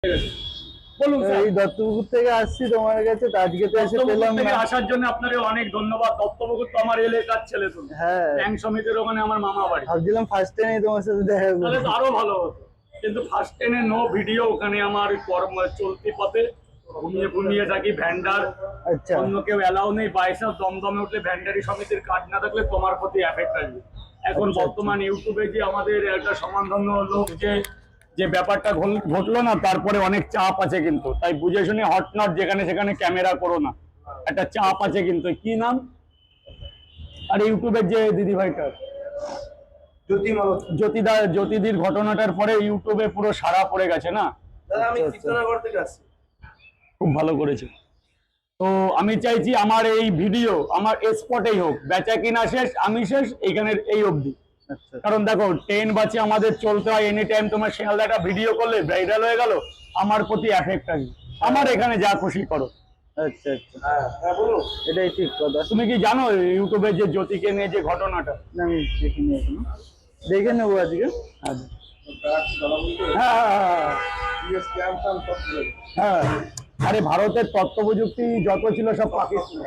বলুন স্যার। এই দত্তপুকুর থেকে আসছি তোমার কাছে, তো আজকে তো এসে দত্তপুকুর পেলাম থেকে না। আসার জন্য আপনাকে অনেক ধন্যবাদ। দত্তপুকুর তো আমার এলাকার ছেলে, তো হ্যাঁ, ব্যাংক সমিতির ওখানে আমার মামা বাড়ি। ভাবছিলাম ফার্স্ট টাইমে তোমার সাথে দেখা তাহলে করবো। তো আরো ভালো হতো, কিন্তু ফার্স্ট ট্রেনে নো ভিডিও। ওখানে আমার কর্ম চলতি পথে ঘুমিয়ে ঘুমিয়ে থাকি। ভ্যান্ডার আচ্ছা অন্য কেউ এলাও নেই। বাইসাস দমদমে উঠলে ভ্যান্ডারি সমিতির কার্ড না থাকলে তোমার প্রতি এফেক্ট আসবে। এখন আচ্ছা, বর্তমান ইউটিউবে যে আমাদের একটা সমানধন্য লোক যে যে ব্যাপারটা ঘটলো না, তারপরে অনেক চাপ আছে, কিন্তু তাই বুঝে শুনে হট নট যেখানে সেখানে ক্যামেরা করো না। একটা চাপ আছে কিন্তু। কি নাম? আর ইউটিউবের যে দিদি ভাইটা জ্যোতিদির ঘটনাটার পরে ইউটিউবে পুরো সাড়া পড়ে গেছে না। দাদা আমি আচ্ছা, কৃষ্ণনগর থেকে আসছি। খুব ভালো করেছে। তো আমি চাইছি আমার এই ভিডিও আমার স্পটেই হোক, বেচা কিনা শেষ, আমি শেষ, এইখানের এই অবধি। আচ্ছা, কারণ দেখো ট্রেন বাসে আমাদের চলতে হয় এনি টাইম। তোমার শিয়ালদাটা ভিডিও করলে ভাইরাল হয়ে গেল, আমার প্রতি এফেক্ট আসবে। আমার এখানে যা খুশি করো। আচ্ছা, আচ্ছা, হ্যাঁ হ্যাঁ বলুন। এটাই ঠিক কথা। তুমি কি জানো ইউটিউবে যে জ্যোতিকে নিয়ে যে ঘটনাটা? না, আমি দেখিনি এখনো, দেখে নেবো আজকে। আচ্ছা। হ্যাঁ হ্যাঁ হ্যাঁ হ্যাঁ। আরে ভারতের তথ্য প্রযুক্তি যত ছিল সব পাকিস্তান।